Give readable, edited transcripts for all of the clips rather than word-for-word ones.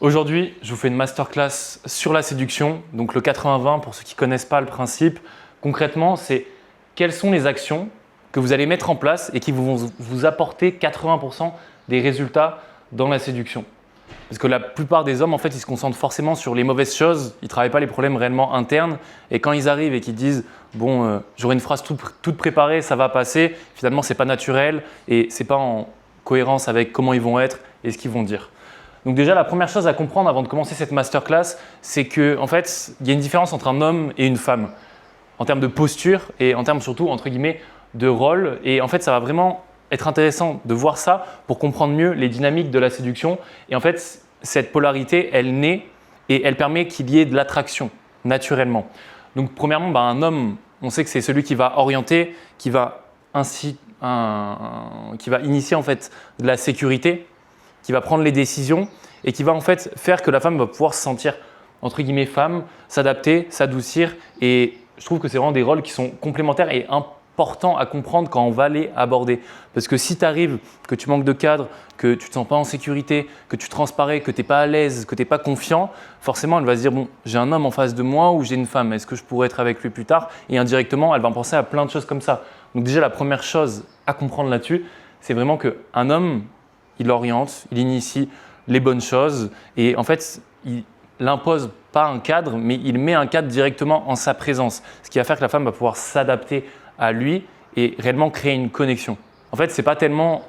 Aujourd'hui, je vous fais une masterclass sur la séduction, donc le 80-20 pour ceux qui ne connaissent pas le principe. Concrètement, c'est quelles sont les actions que vous allez mettre en place et qui vont vous apporter 80% des résultats dans la séduction. Parce que la plupart des hommes, en fait, ils se concentrent forcément sur les mauvaises choses, ils ne travaillent pas les problèmes réellement internes. Et quand ils arrivent et qu'ils disent « bon, j'aurai une phrase toute préparée, ça va passer », finalement, ce n'est pas naturel et ce n'est pas en cohérence avec comment ils vont être et ce qu'ils vont dire. Donc déjà, la première chose à comprendre avant de commencer cette masterclass, c'est qu'en fait, il y a une différence entre un homme et une femme en termes de posture et en termes surtout, entre guillemets, de rôle. Et en fait, ça va vraiment être intéressant de voir ça pour comprendre mieux les dynamiques de la séduction. Et en fait, cette polarité, elle naît et elle permet qu'il y ait de l'attraction naturellement. Donc premièrement, un homme, on sait que c'est celui qui va orienter, qui va initier en fait de la sécurité, qui va prendre les décisions et qui va en fait faire que la femme va pouvoir se sentir entre guillemets femme, s'adapter, s'adoucir. Et je trouve que c'est vraiment des rôles qui sont complémentaires et importants à comprendre quand on va les aborder. Parce que si tu arrives, que tu manques de cadre, que tu ne te sens pas en sécurité, que tu transparais, que tu n'es pas à l'aise, que tu n'es pas confiant, forcément elle va se dire bon, j'ai un homme en face de moi ou j'ai une femme, est-ce que je pourrais être avec lui plus tard? Et indirectement, elle va en penser à plein de choses comme ça. Donc déjà la première chose à comprendre là-dessus, c'est vraiment qu'un homme, il oriente, il initie les bonnes choses et en fait, il n'impose pas un cadre, mais il met un cadre directement en sa présence, ce qui va faire que la femme va pouvoir s'adapter à lui et réellement créer une connexion. En fait, ce n'est pas tellement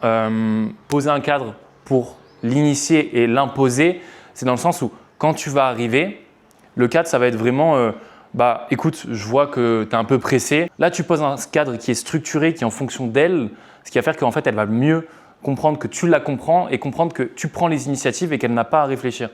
poser un cadre pour l'initier et l'imposer, c'est dans le sens où quand tu vas arriver, le cadre, ça va être vraiment écoute, je vois que tu es un peu pressé. Là, tu poses un cadre qui est structuré, qui est en fonction d'elle, ce qui va faire qu'en fait, elle va mieux comprendre que tu la comprends et comprendre que tu prends les initiatives et qu'elle n'a pas à réfléchir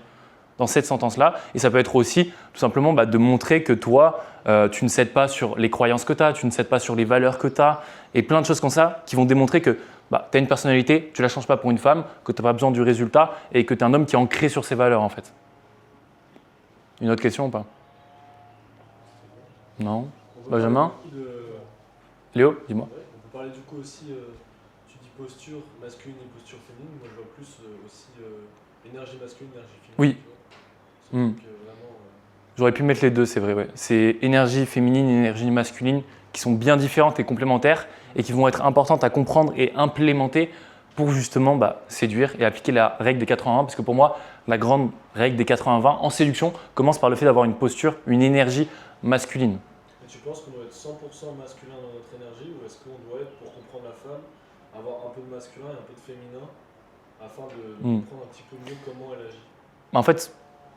dans cette sentence-là. Et ça peut être aussi tout simplement de montrer que toi, tu ne cèdes pas sur les croyances que tu as, tu ne cèdes pas sur les valeurs que tu as et plein de choses comme ça qui vont démontrer que tu as une personnalité, tu ne la changes pas pour une femme, que tu n'as pas besoin du résultat et que tu es un homme qui est ancré sur ses valeurs en fait. Une autre question ou pas? Non? Benjamin? Léo, dis-moi. Ouais, on peut parler du coup aussi, tu dis posture masculine et posture féminine. Moi je vois plus aussi énergie masculine, énergie féminine. Oui. Tu vois. Vraiment, J'aurais pu mettre les deux, c'est vrai. Ouais. C'est énergie féminine et énergie masculine qui sont bien différentes et complémentaires et qui vont être importantes à comprendre et implémenter pour justement séduire et appliquer la règle des 80-20. Parce que pour moi, la grande règle des 80-20 en séduction commence par le fait d'avoir une posture, une énergie masculine. Et tu penses qu'on doit être 100% masculin dans notre énergie ou est-ce qu'on doit être, pour comprendre la femme, avoir un peu de masculin et un peu de féminin afin de comprendre un petit peu mieux comment elle agit? En fait,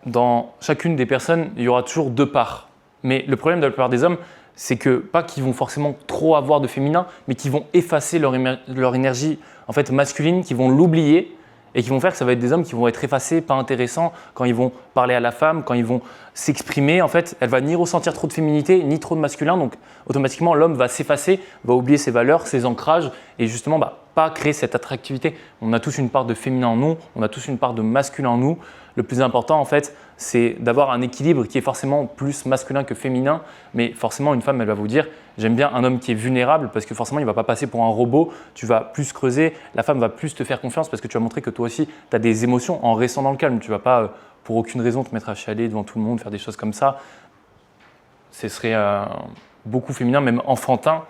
dans chacune des personnes, il y aura toujours deux parts. Mais le problème de la plupart des hommes, c'est que pas qu'ils vont forcément trop avoir de féminin, mais qu'ils vont effacer leur énergie en fait, masculine, qu'ils vont l'oublier et qui vont faire que ça va être des hommes qui vont être effacés, pas intéressants quand ils vont parler à la femme, quand ils vont s'exprimer. En fait, elle va ni ressentir trop de féminité, ni trop de masculin. Donc, automatiquement, l'homme va s'effacer, va oublier ses valeurs, ses ancrages et justement pas créer cette attractivité. On a tous une part de féminin en nous, on a tous une part de masculin en nous. Le plus important, en fait, c'est d'avoir un équilibre qui est forcément plus masculin que féminin. Mais forcément, une femme, elle va vous dire « j'aime bien un homme qui est vulnérable » parce que forcément, il ne va pas passer pour un robot. Tu vas plus creuser, la femme va plus te faire confiance parce que tu vas montrer que toi aussi, tu as des émotions en restant dans le calme. Tu ne vas pas, pour aucune raison, te mettre à chialer devant tout le monde, faire des choses comme ça. Ce serait beaucoup féminin, même enfantin.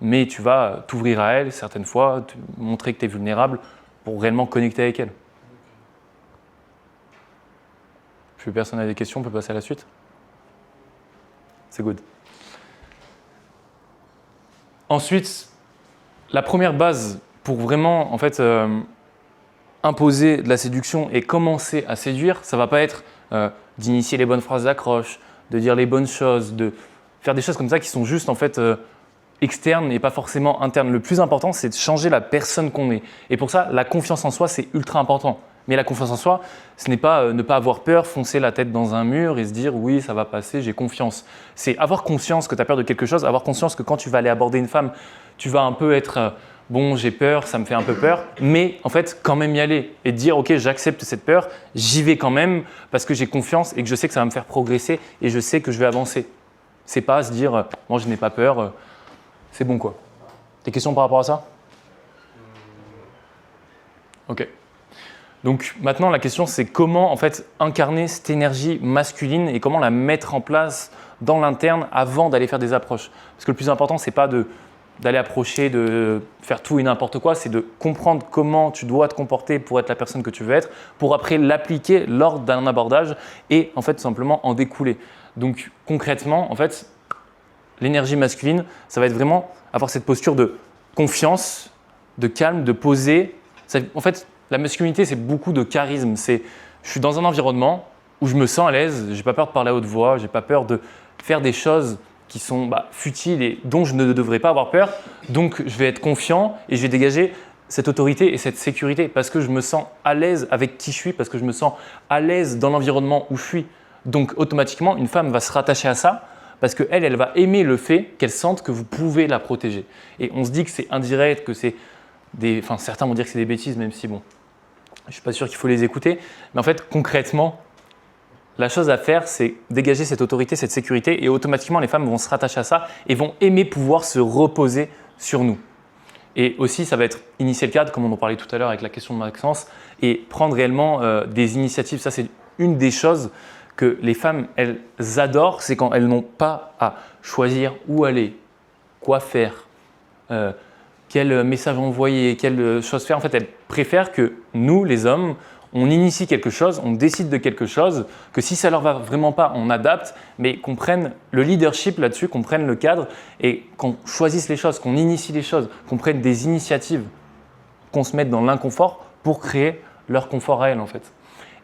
Mais tu vas t'ouvrir à elle certaines fois, te montrer que tu es vulnérable pour réellement connecter avec elle. Plus personne n'a des questions, on peut passer à la suite. C'est good. Ensuite, la première base pour vraiment en fait, imposer de la séduction et commencer à séduire, ça ne va pas être d'initier les bonnes phrases d'accroche, de dire les bonnes choses, de faire des choses comme ça qui sont juste en fait externes et pas forcément internes. Le plus important, c'est de changer la personne qu'on est. Et pour ça, la confiance en soi, c'est ultra important. Mais la confiance en soi, ce n'est pas ne pas avoir peur, foncer la tête dans un mur et se dire « oui, ça va passer, j'ai confiance ». C'est avoir conscience que tu as peur de quelque chose, avoir conscience que quand tu vas aller aborder une femme, tu vas un peu être bon, j'ai peur, ça me fait un peu peur, mais en fait, quand même y aller et dire « ok, j'accepte cette peur, j'y vais quand même parce que j'ai confiance et que je sais que ça va me faire progresser et je sais que je vais avancer ». C'est pas se dire « moi, je n'ai pas peur, c'est bon quoi ». Des questions par rapport à ça? Ok. Donc maintenant, la question, c'est comment en fait incarner cette énergie masculine et comment la mettre en place dans l'interne avant d'aller faire des approches. Parce que le plus important, c'est pas d'aller approcher, de faire tout et n'importe quoi, c'est de comprendre comment tu dois te comporter pour être la personne que tu veux être, pour après l'appliquer lors d'un abordage et en fait tout simplement en découler. Donc concrètement, en fait, l'énergie masculine, ça va être vraiment avoir cette posture de confiance, de calme, de poser. En fait, la masculinité, c'est beaucoup de charisme. Je suis dans un environnement où je me sens à l'aise, j'ai pas peur de parler à haute voix, j'ai pas peur de faire des choses qui sont futiles et dont je ne devrais pas avoir peur. Donc, je vais être confiant et je vais dégager cette autorité et cette sécurité parce que je me sens à l'aise avec qui je suis, parce que je me sens à l'aise dans l'environnement où je suis. Donc, automatiquement, une femme va se rattacher à ça parce qu'elle va aimer le fait qu'elle sente que vous pouvez la protéger. Et on se dit que c'est indirect, que c'est certains vont dire que c'est des bêtises, même si bon, je ne suis pas sûr qu'il faut les écouter. Mais en fait, concrètement, la chose à faire, c'est dégager cette autorité, cette sécurité et automatiquement, les femmes vont se rattacher à ça et vont aimer pouvoir se reposer sur nous. Et aussi, ça va être initier le cadre, comme on en parlait tout à l'heure avec la question de Maxence, et prendre réellement des initiatives. Ça, c'est une des choses que les femmes, elles adorent, c'est quand elles n'ont pas à choisir où aller, quoi faire, quel message envoyer, quelle chose faire. En fait, elles préfèrent que nous, les hommes, on initie quelque chose, on décide de quelque chose, que si ça leur va vraiment pas, on adapte, mais qu'on prenne le leadership là-dessus, qu'on prenne le cadre et qu'on choisisse les choses, qu'on initie les choses, qu'on prenne des initiatives, qu'on se mette dans l'inconfort pour créer leur confort à elles en fait.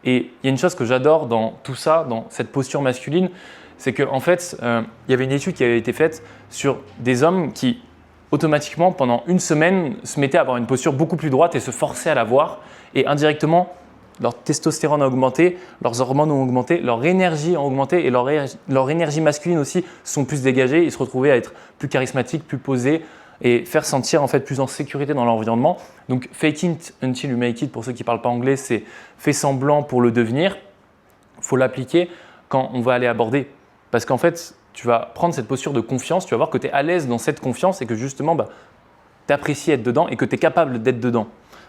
Et il y a une chose que j'adore dans tout ça, dans cette posture masculine, c'est qu'en fait, il y avait une étude qui avait été faite sur des hommes qui, automatiquement, pendant une semaine, se mettaient à avoir une posture beaucoup plus droite et se forçaient à l'avoir. Et indirectement, leur testostérone a augmenté, leurs hormones ont augmenté, leur énergie a augmenté et leur énergie masculine aussi sont plus dégagées. Ils se retrouvaient à être plus charismatiques, plus posés et faire sentir en fait plus en sécurité dans l'environnement. Donc fake it until you make it, pour ceux qui ne parlent pas anglais, c'est fais semblant pour le devenir. Il faut l'appliquer quand on va aller aborder. Parce qu'en fait, tu vas prendre cette posture de confiance, tu vas voir que tu es à l'aise dans cette confiance et que justement, tu apprécies être dedans et que tu es capable d'être dedans.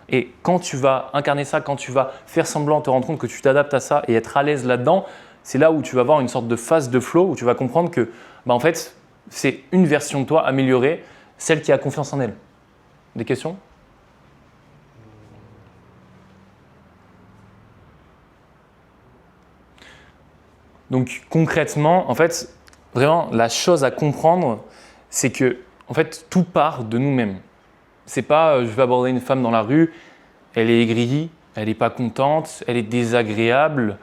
Et quand tu vas incarner ça, quand tu vas faire semblant, te rendre compte que tu t'adaptes à ça et être à l'aise là-dedans, c'est là où tu vas avoir une sorte de phase de flow, où tu vas comprendre que en fait, c'est une version de toi améliorée, celle qui a confiance en elle. Des questions ? Donc concrètement, en fait, vraiment la chose à comprendre, c'est que en fait, tout part de nous-mêmes. C'est pas je vais aborder une femme dans la rue, elle est aigrie, elle n'est pas contente, elle est désagréable.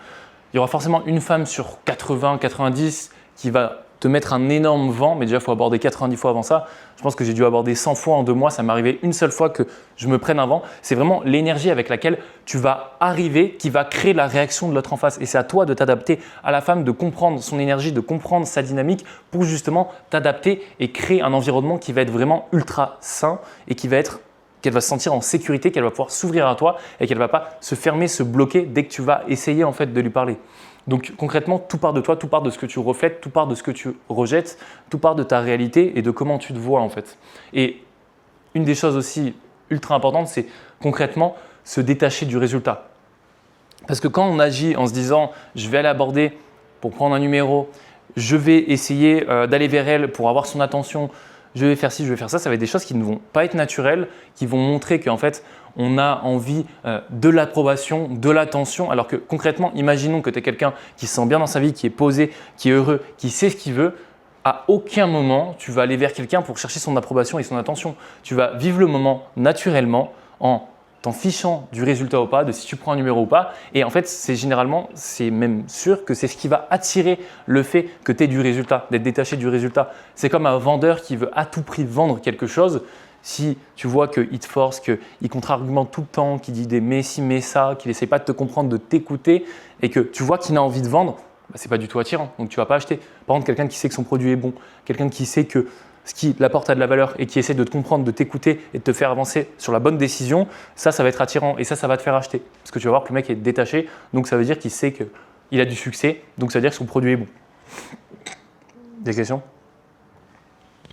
Il y aura forcément une femme sur 80, 90 qui va te mettre un énorme vent, mais déjà il faut aborder 90 fois avant ça. Je pense que j'ai dû aborder 100 fois en 2 mois, ça m'est arrivé une seule fois que je me prenne un vent. C'est vraiment l'énergie avec laquelle tu vas arriver qui va créer la réaction de l'autre en face. Et c'est à toi de t'adapter à la femme, de comprendre son énergie, de comprendre sa dynamique pour justement t'adapter et créer un environnement qui va être vraiment ultra sain et qu'elle va se sentir en sécurité, qu'elle va pouvoir s'ouvrir à toi et qu'elle ne va pas se fermer, se bloquer dès que tu vas essayer en fait de lui parler. Donc concrètement, tout part de toi, tout part de ce que tu reflètes, tout part de ce que tu rejettes, tout part de ta réalité et de comment tu te vois en fait. Et une des choses aussi ultra importantes, c'est concrètement se détacher du résultat. Parce que quand on agit en se disant « je vais aller aborder pour prendre un numéro, je vais essayer d'aller vers elle pour avoir son attention, je vais faire ci, je vais faire ça », ça va être des choses qui ne vont pas être naturelles, qui vont montrer qu'en fait, on a envie de l'approbation, de l'attention, alors que concrètement, imaginons que tu es quelqu'un qui se sent bien dans sa vie, qui est posé, qui est heureux, qui sait ce qu'il veut. À aucun moment, tu vas aller vers quelqu'un pour chercher son approbation et son attention. Tu vas vivre le moment naturellement en t'en fichant du résultat ou pas, de si tu prends un numéro ou pas. Et en fait, c'est même sûr que c'est ce qui va attirer le fait que tu aies du résultat, d'être détaché du résultat. C'est comme un vendeur qui veut à tout prix vendre quelque chose. Si tu vois qu'il te force, qu'il contre-argumente tout le temps, qu'il dit des mais si, mais ça, qu'il n'essaie pas de te comprendre, de t'écouter et que tu vois qu'il a envie de vendre, ce n'est pas du tout attirant, donc tu ne vas pas acheter. Par contre, quelqu'un qui sait que son produit est bon, quelqu'un qui sait que ce qui l'apporte a de la valeur et qui essaie de te comprendre, de t'écouter et de te faire avancer sur la bonne décision, ça va être attirant et ça va te faire acheter. Parce que tu vas voir que le mec est détaché, donc ça veut dire qu'il sait qu'il a du succès, donc ça veut dire que son produit est bon. Des questions ?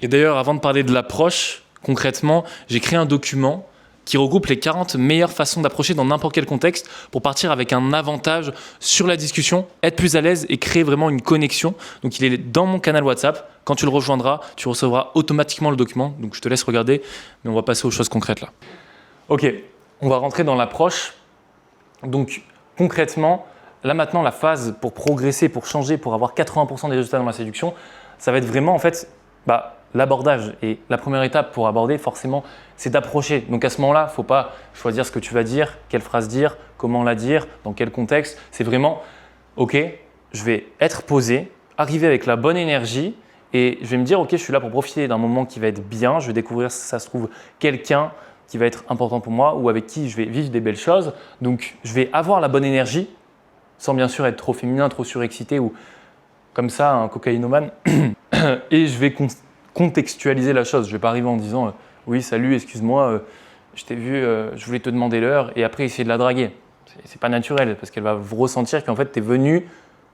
Et d'ailleurs, avant de parler de l'approche, concrètement, j'ai créé un document qui regroupe les 40 meilleures façons d'approcher dans n'importe quel contexte pour partir avec un avantage sur la discussion, être plus à l'aise et créer vraiment une connexion. Donc il est dans mon canal WhatsApp. Quand tu le rejoindras, tu recevras automatiquement le document. Donc je te laisse regarder, mais on va passer aux choses concrètes là. Ok, on va rentrer dans l'approche. Donc concrètement, là maintenant la phase pour progresser, pour changer, pour avoir 80% des résultats dans la séduction, ça va être vraiment en fait l'abordage. Et la première étape pour aborder forcément, c'est d'approcher. Donc à ce moment-là, il ne faut pas choisir ce que tu vas dire, quelle phrase dire, comment la dire, dans quel contexte. C'est vraiment, ok, je vais être posé, arriver avec la bonne énergie et je vais me dire, ok, je suis là pour profiter d'un moment qui va être bien. Je vais découvrir, si ça se trouve, quelqu'un qui va être important pour moi ou avec qui je vais vivre des belles choses. Donc je vais avoir la bonne énergie sans bien sûr être trop féminin, trop surexcité ou comme ça, un cocaïnomane. Et je vais contextualiser la chose. Je ne vais pas arriver en disant oui, salut, excuse-moi, je t'ai vu, je voulais te demander l'heure et après essayer de la draguer. C'est pas naturel parce qu'elle va ressentir qu'en fait tu es venu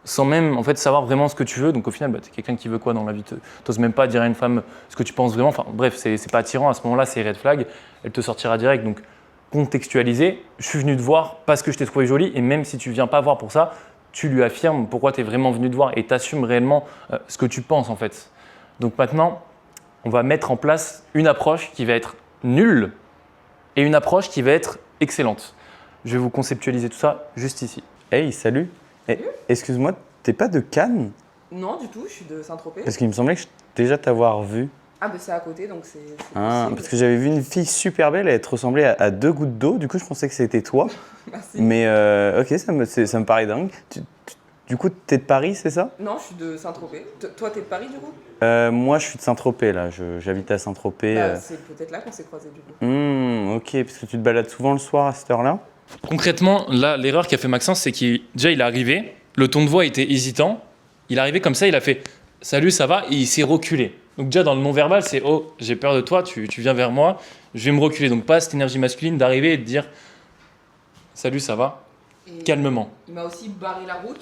sans même en fait savoir vraiment ce que tu veux. Donc au final, tu es quelqu'un qui veut quoi dans la vie. Tu n'oses même pas dire à une femme ce que tu penses vraiment. Enfin bref, c'est pas attirant. À ce moment-là, c'est red flag. Elle te sortira direct. Donc contextualiser, je suis venu te voir parce que je t'ai trouvé jolie et même si tu viens pas voir pour ça, tu lui affirmes pourquoi tu es vraiment venu te voir et tu assumes réellement ce que tu penses en fait. Donc maintenant, on va mettre en place une approche qui va être nulle et une approche qui va être excellente. Je vais vous conceptualiser tout ça juste ici. Hey, salut. Hey, excuse-moi, t'es pas de Cannes? Non, du tout, je suis de Saint-Tropez. Parce qu'il me semblait que déjà t'avoir vu. Ah, bah c'est à côté, donc c'est Ah, possible. parce que j'avais vu une fille super belle, elle te ressemblait à deux gouttes d'eau, du coup je pensais que c'était toi. Merci. Mais ok, ça me paraît dingue. Du coup, t'es de Paris, c'est ça? Non, je suis de Saint-Tropez. Toi, t'es de Paris, du coup? Moi, je suis de Saint-Tropez, là. J'habite à Saint-Tropez. C'est peut-être là qu'on s'est croisés, du coup. Ok, parce que tu te balades souvent le soir à cette heure-là? Concrètement, là, l'erreur qu'a fait Maxence, c'est qu'il est arrivé, le ton de voix était hésitant, il est arrivé comme ça, il a fait « Salut, ça va ?» et il s'est reculé. Donc déjà, dans le non-verbal, c'est « Oh, j'ai peur de toi, tu viens vers moi, je vais me reculer. » Donc pas cette énergie masculine d'arriver et de dire « Salut, ça va ?» Et calmement. Il m'a aussi barré la route.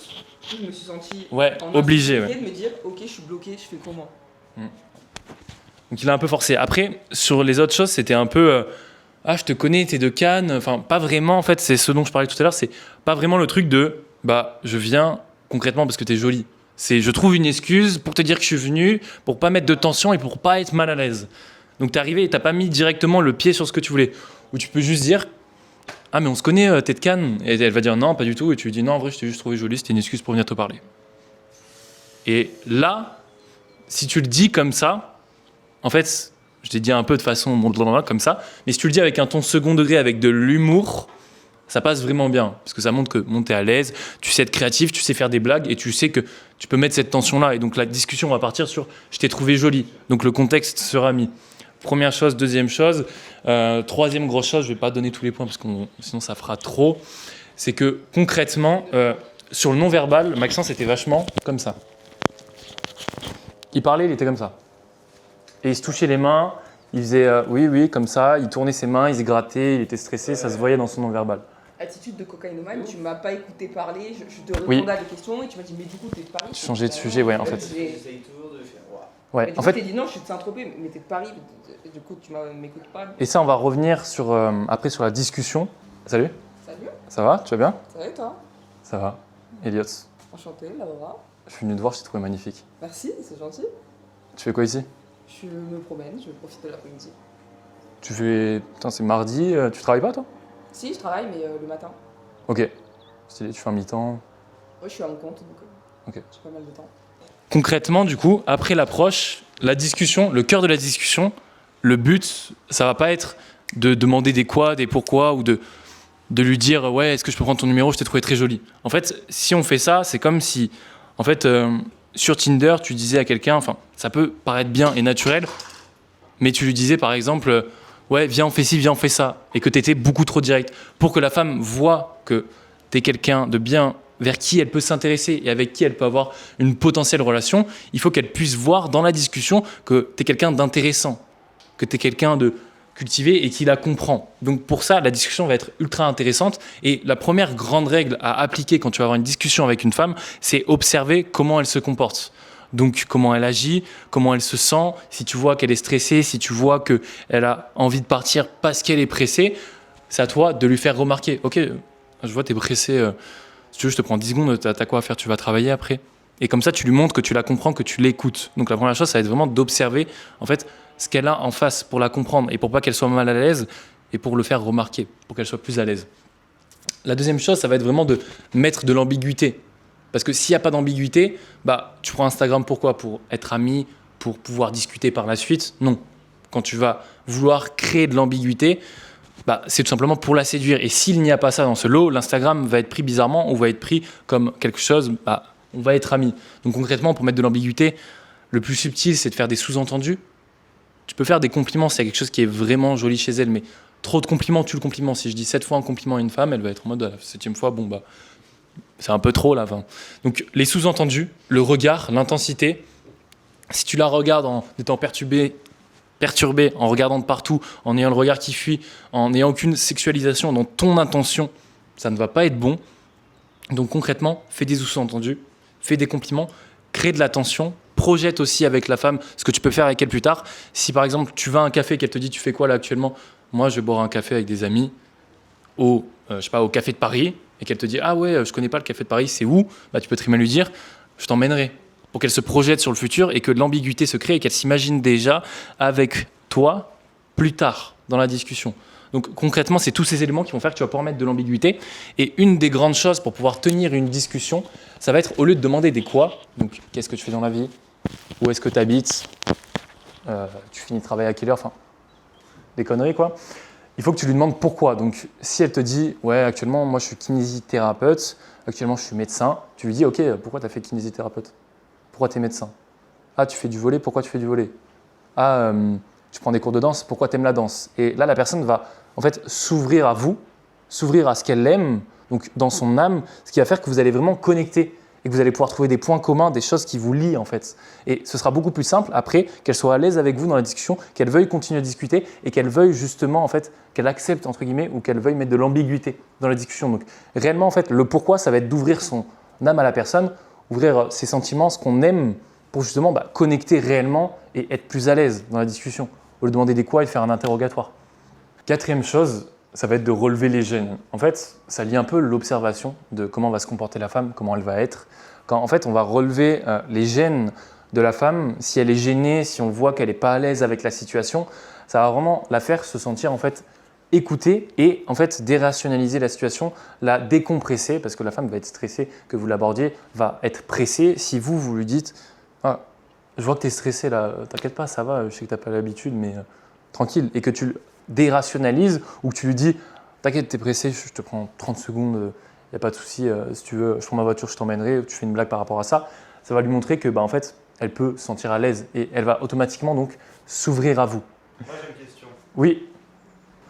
Je me suis sentie obligé. de me dire « Ok, je suis bloqué, je fais comment ?» Donc il a un peu forcé. Après, sur les autres choses, c'était un peu ah, je te connais, t'es de Cannes. Enfin, pas vraiment, en fait, c'est ce dont je parlais tout à l'heure, c'est pas vraiment le truc de je viens concrètement parce que t'es jolie. C'est je trouve une excuse pour te dire que je suis venu, pour pas mettre de tension et pour pas être mal à l'aise. Donc t'es arrivé et t'as pas mis directement le pied sur ce que tu voulais. Ou tu peux juste dire ah, mais on se connaît, t'es de Cannes. Et elle va dire non, pas du tout. Et tu lui dis non, en vrai, je t'ai juste trouvé jolie, c'était une excuse pour venir te parler. Et là, si tu le dis comme ça, en fait, je t'ai dit un peu de façon comme ça, mais si tu le dis avec un ton second degré, avec de l'humour, ça passe vraiment bien. Parce que ça montre que t'es à l'aise, tu sais être créatif, tu sais faire des blagues et tu sais que tu peux mettre cette tension-là. Et donc la discussion va partir sur je t'ai trouvé jolie. Donc le contexte sera mis. Première chose, deuxième chose. Troisième grosse chose, je ne vais pas donner tous les points parce que sinon ça fera trop. C'est que concrètement, sur le non-verbal, Maxence était vachement comme ça. Il parlait, il était comme ça. Et il se touchait les mains, il faisait oui, comme ça, il tournait ses mains, il se grattait, il était stressé, ça se voyait dans son non-verbal. Attitude de cocaïnomane, tu m'as pas écouté parler, je te répondais à des questions et tu m'as dit mais du coup t'es de Paris. Tu changeais de sujet, ouais, en fait. J'essaye toujours de faire. Ouais, Mais en fait, tu t'es dit non, je suis de Saint-Tropez, mais t'es de Paris, du coup tu m'écoutes pas. et ça, on va revenir sur, après sur la discussion. Salut, Salut, ça va? Tu vas bien? ça va et toi? Ça va. Elliot, Enchanté, Laura. je suis venu te voir, je t'ai trouvé magnifique. Merci, c'est gentil. Tu fais quoi ici? Je me promène, je profite de l'après-midi. Tu fais... Putain, c'est mardi, tu travailles pas toi? Si, je travaille, mais le matin. Ok. Stylé, tu fais un mi-temps. Ouais, je suis à mon compte, donc Ok. j'ai pas mal de temps. Concrètement, du coup, après l'approche, la discussion, le cœur de la discussion, le but, ça va pas être de demander des quoi, des pourquoi, ou de lui dire ouais, est-ce que je peux prendre ton numéro, je t'ai trouvé très jolie. En fait, si on fait ça, c'est comme si, en fait, sur Tinder, tu disais à quelqu'un, enfin, ça peut paraître bien et naturel, mais tu lui disais par exemple ouais, viens on fait ci, viens on fait ça, et que tu étais beaucoup trop direct, pour que la femme voit que tu es quelqu'un de bien, vers qui elle peut s'intéresser et avec qui elle peut avoir une potentielle relation. Il faut qu'elle puisse voir dans la discussion que tu es quelqu'un d'intéressant, que tu es quelqu'un de cultivé et qui la comprend. Donc pour ça, la discussion va être ultra intéressante. Et la première grande règle à appliquer quand tu vas avoir une discussion avec une femme, c'est observer comment elle se comporte. Donc comment elle agit, comment elle se sent, si tu vois qu'elle est stressée, si tu vois qu'elle a envie de partir parce qu'elle est pressée, c'est à toi de lui faire remarquer. Ok, je vois, t'es pressé, si tu veux, je te prends 10 secondes, t'as quoi à faire, tu vas travailler après. Et comme ça, tu lui montres que tu la comprends, que tu l'écoutes. Donc la première chose, ça va être vraiment d'observer en fait ce qu'elle a en face pour la comprendre et pour pas qu'elle soit mal à l'aise et pour le faire remarquer, pour qu'elle soit plus à l'aise. La deuxième chose, ça va être vraiment de mettre de l'ambiguïté. Parce que s'il n'y a pas d'ambiguïté, bah, tu prends Instagram pourquoi ? Pour être ami, pour pouvoir discuter par la suite ? Non. Quand tu vas vouloir créer de l'ambiguïté, bah, c'est tout simplement pour la séduire. Et s'il n'y a pas ça dans ce lot, l'Instagram va être pris bizarrement ou va être pris comme quelque chose, bah, on va être amis. Donc concrètement, pour mettre de l'ambiguïté, le plus subtil, c'est de faire des sous-entendus. Tu peux faire des compliments s'il y a quelque chose qui est vraiment joli chez elle, mais trop de compliments, tu le compliments. Si je dis 7 fois un compliment à une femme, elle va être en mode à la 7e fois, bon bah, c'est un peu trop là. Enfin. Donc les sous-entendus, le regard, l'intensité, si tu la regardes en étant perturbé, en regardant de partout, en ayant le regard qui fuit, en n'ayant aucune sexualisation dans ton intention, ça ne va pas être bon. Donc concrètement, fais des sous-entendus, fais des compliments, crée de la tension, projette aussi avec la femme ce que tu peux faire avec elle plus tard. Si par exemple tu vas à un café et qu'elle te dit tu fais quoi là actuellement ? Moi je vais boire un café avec des amis au café de Paris, et qu'elle te dit ah ouais je connais pas le café de Paris, c'est où ? Bah tu peux très bien lui dire je t'emmènerai, pour qu'elle se projette sur le futur et que de l'ambiguïté se crée et qu'elle s'imagine déjà avec toi plus tard dans la discussion. Donc concrètement, c'est tous ces éléments qui vont faire que tu vas pouvoir mettre de l'ambiguïté. Et une des grandes choses pour pouvoir tenir une discussion, ça va être au lieu de demander des quoi, donc qu'est-ce que tu fais dans la vie, où est-ce que tu habites, tu finis de travailler à quelle heure, enfin des conneries quoi. Il faut que tu lui demandes pourquoi. Donc si elle te dit ouais actuellement moi je suis kinésithérapeute, actuellement je suis médecin, tu lui dis ok pourquoi tu as fait kinésithérapeute ? Pourquoi tu es médecin ? Ah tu fais du volley, pourquoi tu fais du volley ? Ah tu prends des cours de danse, pourquoi tu aimes la danse ? Et là la personne va en fait s'ouvrir à vous, s'ouvrir à ce qu'elle aime, donc dans son âme, ce qui va faire que vous allez vraiment connecter et que vous allez pouvoir trouver des points communs, des choses qui vous lient en fait. Et ce sera beaucoup plus simple après qu'elle soit à l'aise avec vous dans la discussion, qu'elle veuille continuer à discuter et qu'elle veuille justement en fait, qu'elle accepte entre guillemets ou qu'elle veuille mettre de l'ambiguïté dans la discussion. Donc réellement en fait le pourquoi ça va être d'ouvrir son âme à la personne, ouvrir ses sentiments, ce qu'on aime pour justement connecter réellement et être plus à l'aise dans la discussion au lieu de demander des quoi et faire un interrogatoire. Quatrième chose, ça va être de relever les gènes. En fait, ça lie un peu l'observation de comment va se comporter la femme, comment elle va être. Quand en fait, on va relever les gènes de la femme, si elle est gênée, si on voit qu'elle n'est pas à l'aise avec la situation, ça va vraiment la faire se sentir en fait écoutée et en fait dérationaliser la situation, la décompresser parce que la femme va être stressée, que vous l'abordiez, va être pressée. Si vous lui dites ah, je vois que tu es stressé là, t'inquiète pas, ça va, je sais que tu n'as pas l'habitude, mais tranquille, et que tu le dérationalises ou que tu lui dis t'inquiète, tu es pressé, je te prends 30 secondes, il n'y a pas de souci, si tu veux, je prends ma voiture, je t'emmènerai, tu fais une blague par rapport à ça, ça va lui montrer que en fait, elle peut se sentir à l'aise et elle va automatiquement donc s'ouvrir à vous. Moi j'ai une question. Oui.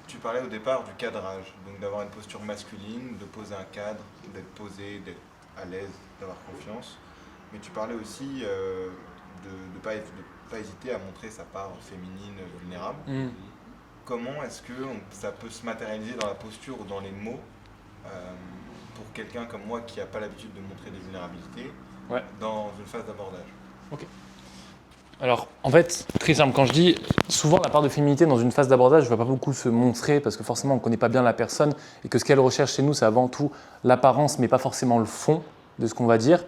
Tu parlais au départ du cadrage, donc d'avoir une posture masculine, de poser un cadre, d'être posé, d'être à l'aise, d'avoir confiance. Mais tu parlais aussi de ne pas hésiter à montrer sa part féminine vulnérable. Comment est-ce que ça peut se matérialiser dans la posture ou dans les mots pour quelqu'un comme moi qui n'a pas l'habitude de montrer des vulnérabilités dans une phase d'abordage ? Ok. Alors, en fait, très simple, quand je dis souvent la part de féminité dans une phase d'abordage, je ne vais pas beaucoup se montrer parce que forcément on ne connaît pas bien la personne et que ce qu'elle recherche chez nous, c'est avant tout l'apparence mais pas forcément le fond de ce qu'on va dire.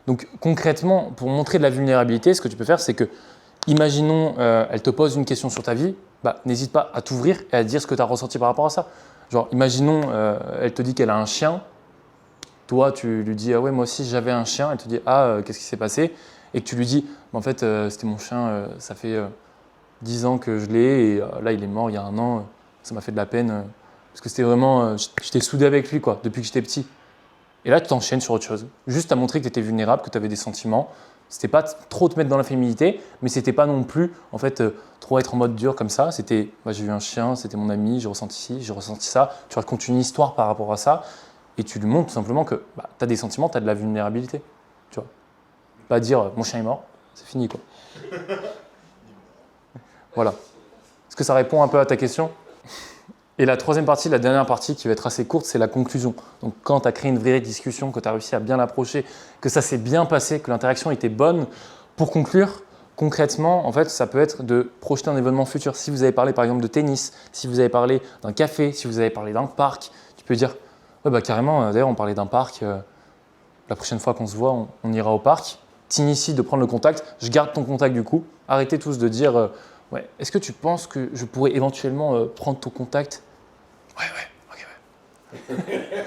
Donc concrètement, pour montrer de la vulnérabilité, ce que tu peux faire, c'est que, imaginons, elle te pose une question sur ta vie, n'hésite pas à t'ouvrir et à dire ce que tu as ressenti par rapport à ça. Genre, imaginons, elle te dit qu'elle a un chien, toi tu lui dis ah ouais moi aussi j'avais un chien, elle te dit ah qu'est-ce qui s'est passé ? Et que tu lui dis en fait c'était mon chien, ça fait 10 ans que je l'ai et là il est mort il y a 1 an, ça m'a fait de la peine parce que c'était vraiment, j'étais soudé avec lui quoi, depuis que j'étais petit. Et là tu t'enchaînes sur autre chose, juste à montrer que tu étais vulnérable, que tu avais des sentiments. C'était pas trop te mettre dans la féminité, mais c'était pas non plus en fait trop être en mode dur comme ça. C'était j'ai eu un chien, c'était mon ami, j'ai ressenti ci, j'ai ressenti ça. Tu racontes une histoire par rapport à ça et tu lui montres tout simplement que tu as des sentiments, tu as de la vulnérabilité. Tu vois. Pas dire mon chien est mort, c'est fini quoi. Voilà. Est-ce que ça répond un peu à ta question ? Et la troisième partie, la dernière partie qui va être assez courte, c'est la conclusion. Donc quand tu as créé une vraie discussion, que tu as réussi à bien l'approcher, que ça s'est bien passé, que l'interaction était bonne, Pour conclure, concrètement, en fait, ça peut être de projeter un événement futur. Si vous avez parlé par exemple de tennis, si vous avez parlé d'un café, si vous avez parlé d'un parc, tu peux dire ouais, bah, carrément, d'ailleurs, on parlait d'un parc. La prochaine fois qu'on se voit, on ira au parc. T'inities de prendre le contact. Je garde ton contact du coup. Arrêtez tous de dire ouais, est-ce que tu penses que je pourrais éventuellement prendre ton contact? Ouais, ok, ouais.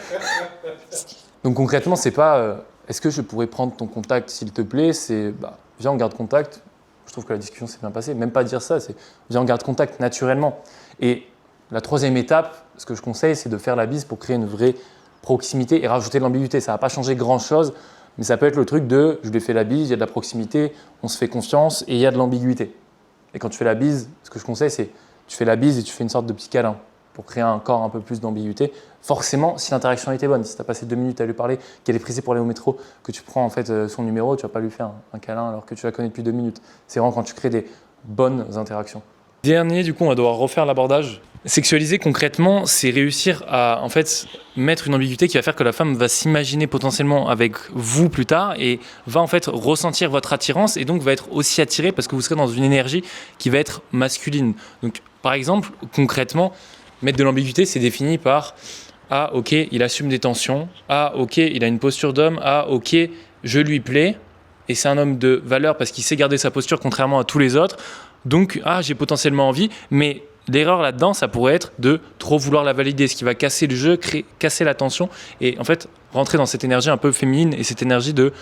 Donc concrètement, c'est pas est-ce que je pourrais prendre ton contact s'il te plaît? C'est bah, viens, on garde contact. Je trouve que la discussion s'est bien passée. Même pas dire ça, c'est viens, on garde contact naturellement. Et la troisième étape, ce que je conseille, c'est de faire la bise pour créer une vraie proximité et rajouter de l'ambiguïté. Ça ne va pas changer grand-chose, mais ça peut être le truc de je lui fais la bise, il y a de la proximité, on se fait confiance et il y a de l'ambiguïté. Et quand tu fais la bise, ce que je conseille, c'est tu fais la bise et tu fais une sorte de petit câlin pour créer encore un peu plus d'ambiguïté. Forcément, si l'interaction était bonne, si tu as passé 2 minutes à lui parler, qu'elle est pressée pour aller au métro, que tu prends en fait son numéro, tu ne vas pas lui faire un câlin alors que tu la connais depuis 2 minutes. C'est vraiment quand tu crées des bonnes interactions. Dernier, du coup, on va devoir refaire l'abordage. Sexualiser concrètement, c'est réussir à en fait mettre une ambiguïté qui va faire que la femme va s'imaginer potentiellement avec vous plus tard et va en fait ressentir votre attirance et donc va être aussi attirée parce que vous serez dans une énergie qui va être masculine. Donc, par exemple, concrètement, mettre de l'ambiguïté, c'est défini par ah ok, il assume des tensions, ah ok, il a une posture d'homme, ah ok, je lui plais et c'est un homme de valeur parce qu'il sait garder sa posture contrairement à tous les autres. Donc, j'ai potentiellement envie, mais l'erreur là-dedans, ça pourrait être de trop vouloir la valider, ce qui va casser le jeu, casser la tension et en fait rentrer dans cette énergie un peu féminine et cette énergie de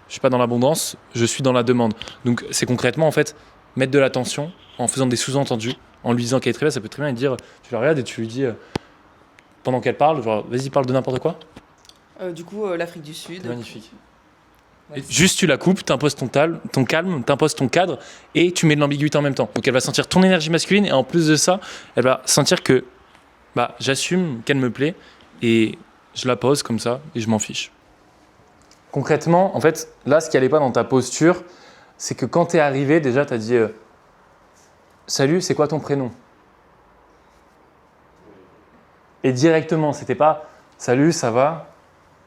je suis pas dans l'abondance, je suis dans la demande. Donc, c'est concrètement en fait mettre de la tension en faisant des sous-entendus, en lui disant qu'elle est très belle, ça peut très bien dire tu la regardes et tu lui dis pendant qu'elle parle, genre vas-y, parle de n'importe quoi. Du coup, l'Afrique du Sud. Magnifique. Et juste tu la coupes, t'imposes ton calme, t'imposes ton cadre et tu mets de l'ambiguïté en même temps. Donc elle va sentir ton énergie masculine et en plus de ça, elle va sentir que bah, j'assume qu'elle me plaît et je la pose comme ça et je m'en fiche. Concrètement, en fait, là, ce qui n'allait pas dans ta posture, c'est que quand tu es arrivé, déjà, tu as dit salut, c'est quoi ton prénom? Et directement, c'était pas salut, ça va,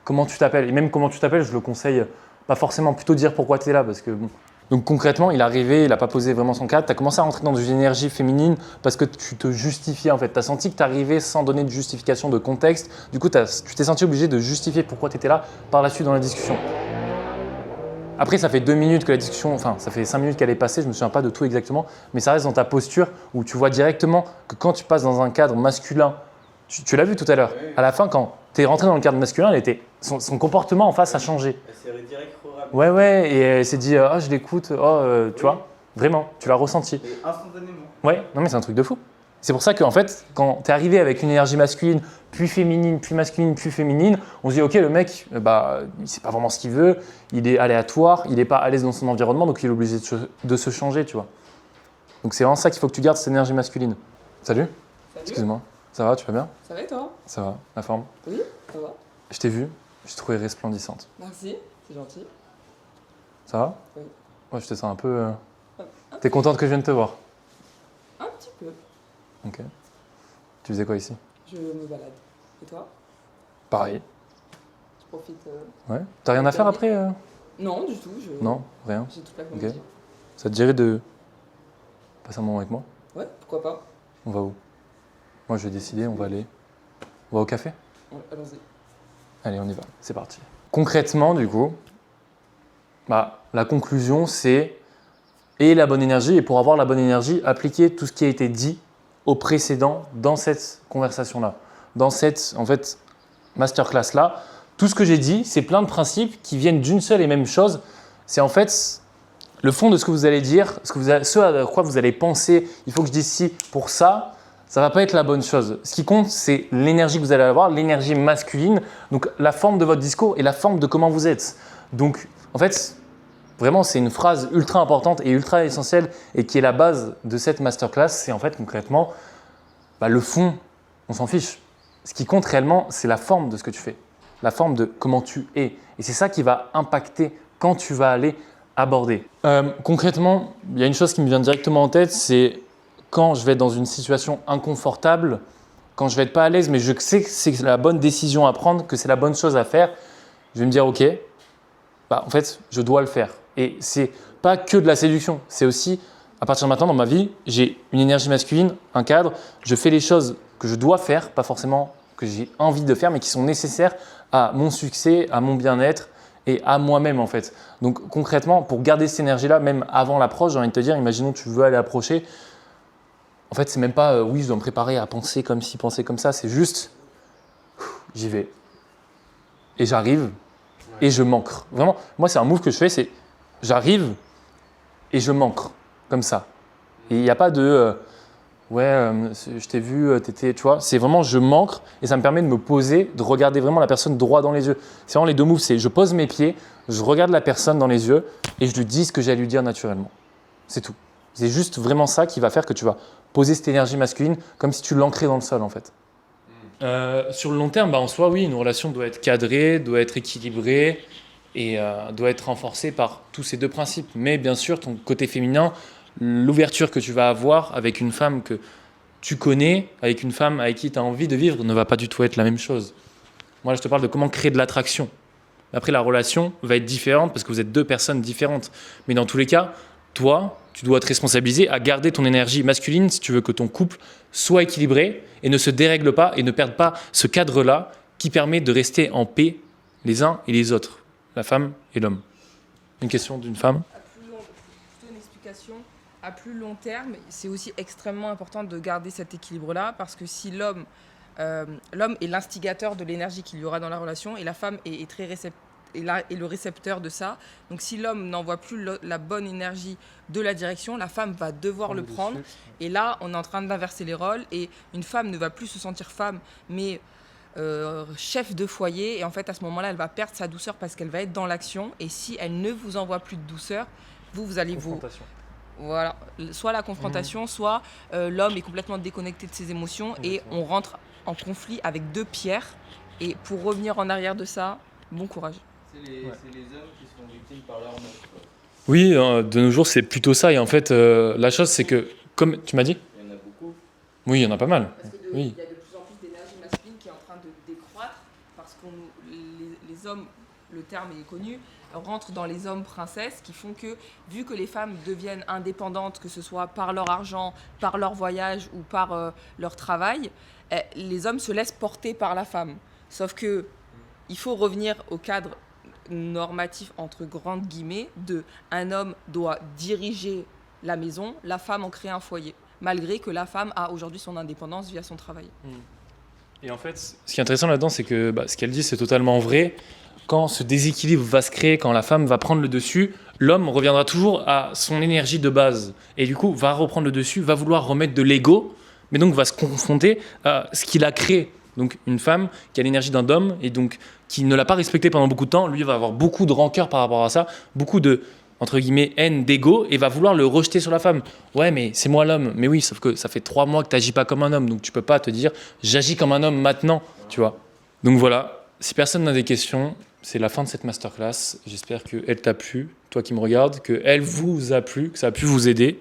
comment tu t'appelles? Et même comment tu t'appelles, je le conseille. Pas forcément plutôt dire pourquoi tu es là parce que bon. Donc concrètement, il est arrivé, il n'a pas posé vraiment son cadre, tu as commencé à rentrer dans une énergie féminine parce que tu te justifiais en fait. Tu as senti que tu arrivais sans donner de justification, de contexte. Du coup, tu t'es senti obligé de justifier pourquoi tu étais là par la suite dans la discussion. Après, ça fait 2 minutes que la discussion, enfin ça fait 5 minutes qu'elle est passée, je ne me souviens pas de tout exactement, mais ça reste dans ta posture où tu vois directement que quand tu passes dans un cadre masculin, tu l'as vu tout à l'heure, à la fin quand tu es rentré dans le cadre masculin, son comportement en face a changé. C'est direct Ouais, et elle s'est dit je l'écoute, tu vois, vraiment, tu l'as ressenti. Et instantanément. Ouais, non mais c'est un truc de fou. C'est pour ça qu'en fait, quand tu es arrivé avec une énergie masculine, puis féminine, puis masculine, puis féminine, on se dit ok, le mec, il sait pas vraiment ce qu'il veut, il est aléatoire, il n'est pas à l'aise dans son environnement, donc il est obligé de se changer, tu vois. Donc c'est vraiment ça qu'il faut que tu gardes, cette énergie masculine. Salut. Excuse-moi. Ça va, tu vas bien? Ça va et toi? Ça va, la forme? Oui, ça va. Je t'ai vue, je t'ai trouvée resplendissante. Merci, c'est gentil. Ça va? Oui. Ouais, je te sens un peu... T'es contente que je vienne te voir? Un petit peu. Ok. Tu faisais quoi ici? Je me balade. Et toi? Pareil. Je profite. Ouais. T'as rien à faire après Non, du tout. Non, rien. J'ai toute la connexion. Ça te dirait de passer un moment avec moi? Ouais, pourquoi pas? On va où? Moi, je vais décider, on va aller... On va au café? Ouais, allons-y. Allez, on y va. C'est parti. Concrètement, du coup, la conclusion, c'est ayez la bonne énergie et pour avoir la bonne énergie, appliquez tout ce qui a été dit au précédent dans cette conversation-là, dans cette en fait masterclass-là. Tout ce que j'ai dit, c'est plein de principes qui viennent d'une seule et même chose. C'est en fait le fond de ce que vous allez dire, ce à quoi vous allez penser. Il faut que je dise ci pour ça. Ça ne va pas être la bonne chose. Ce qui compte, c'est l'énergie que vous allez avoir, l'énergie masculine, donc la forme de votre discours et la forme de comment vous êtes. Donc, en fait, vraiment, c'est une phrase ultra importante et ultra essentielle et qui est la base de cette masterclass. C'est en fait concrètement, le fond, on s'en fiche. Ce qui compte réellement, c'est la forme de ce que tu fais, la forme de comment tu es. Et c'est ça qui va impacter quand tu vas aller aborder. Concrètement, il y a une chose qui me vient directement en tête, c'est quand je vais être dans une situation inconfortable, quand je vais être pas à l'aise, mais je sais que c'est la bonne décision à prendre, que c'est la bonne chose à faire, je vais me dire ok, en fait, je dois le faire. Et c'est pas que de la séduction, c'est aussi, à partir de maintenant, dans ma vie, j'ai une énergie masculine, un cadre, je fais les choses que je dois faire, pas forcément que j'ai envie de faire, mais qui sont nécessaires à mon succès, à mon bien-être et à moi-même en fait. Donc concrètement, pour garder cette énergie-là, même avant l'approche, j'ai envie de te dire, imaginons que tu veux aller approcher, en fait, c'est même pas oui, je dois me préparer à penser comme ci, penser comme ça, c'est juste j'y vais. Et j'arrive et je m'ancre. Vraiment, moi, c'est un move que je fais, c'est j'arrive et je m'ancre comme ça. Et il n'y a pas de je t'ai vu, t'étais, tu vois, c'est vraiment je m'ancre et ça me permet de me poser, de regarder vraiment la personne droit dans les yeux. C'est vraiment les deux moves, c'est je pose mes pieds, je regarde la personne dans les yeux et je lui dis ce que j'ai à lui dire naturellement. C'est tout. C'est juste vraiment ça qui va faire que tu vas poser cette énergie masculine comme si tu l'ancrais dans le sol en fait. Sur le long terme, en soi, oui, une relation doit être cadrée, doit être équilibrée et doit être renforcée par tous ces deux principes. Mais bien sûr, ton côté féminin, l'ouverture que tu vas avoir avec une femme que tu connais, avec une femme avec qui tu as envie de vivre, ne va pas du tout être la même chose. Moi, je te parle de comment créer de l'attraction. Après, la relation va être différente parce que vous êtes deux personnes différentes. Mais dans tous les cas, toi, tu dois te responsabiliser à garder ton énergie masculine si tu veux que ton couple soit équilibré et ne se dérègle pas et ne perde pas ce cadre-là qui permet de rester en paix les uns et les autres, la femme et l'homme. Une question d'une femme ? Plutôt une explication. À plus long terme, c'est aussi extrêmement important de garder cet équilibre-là parce que si l'homme est l'instigateur de l'énergie qu'il y aura dans la relation et la femme est très est le récepteur de ça. Donc si l'homme n'envoie plus la bonne énergie de la direction, la femme va devoir le prendre. Et là, on est en train d'inverser les rôles et une femme ne va plus se sentir femme, mais chef de foyer. Et en fait, à ce moment-là, elle va perdre sa douceur parce qu'elle va être dans l'action. Et si elle ne vous envoie plus de douceur, vous allez vous... Voilà, soit la confrontation, soit l'homme est complètement déconnecté de ses émotions et on rentre en conflit avec deux pierres. Et pour revenir en arrière de ça, bon courage. C'est les hommes qui sont victimes par leur meuf. Oui, de nos jours, c'est plutôt ça. Et en fait, la chose, c'est que, comme tu m'as dit, Il y en a beaucoup. oui, il y en a pas mal. Parce qu'il Oui. y a de plus en plus d'énergie masculine qui est en train de décroître parce que les hommes, le terme est connu, rentrent dans les hommes princesses qui font que, vu que les femmes deviennent indépendantes, que ce soit par leur argent, par leur voyage ou par leur travail, les hommes se laissent porter par la femme. Sauf que il faut revenir au cadre normatif entre grandes guillemets de un homme doit diriger la maison, la femme en crée un foyer, malgré que la femme a aujourd'hui son indépendance via son travail. Et en fait, ce qui est intéressant là-dedans, c'est que ce qu'elle dit, c'est totalement vrai. Quand ce déséquilibre va se créer, quand la femme va prendre le dessus, l'homme reviendra toujours à son énergie de base. Et du coup, va reprendre le dessus, va vouloir remettre de l'ego, mais donc va se confronter à ce qu'il a créé. Donc une femme qui a l'énergie d'un homme et donc qui ne l'a pas respecté pendant beaucoup de temps, lui va avoir beaucoup de rancœur par rapport à ça, beaucoup de, entre guillemets, haine, d'ego, et va vouloir le rejeter sur la femme. Ouais, mais c'est moi l'homme. Mais oui, sauf que ça fait 3 mois que tu n'agis pas comme un homme, donc tu peux pas te dire j'agis comme un homme maintenant, tu vois. Donc voilà, si personne n'a des questions, c'est la fin de cette masterclass. J'espère qu'elle t'a plu, toi qui me regardes, qu'elle vous a plu, que ça a pu vous aider.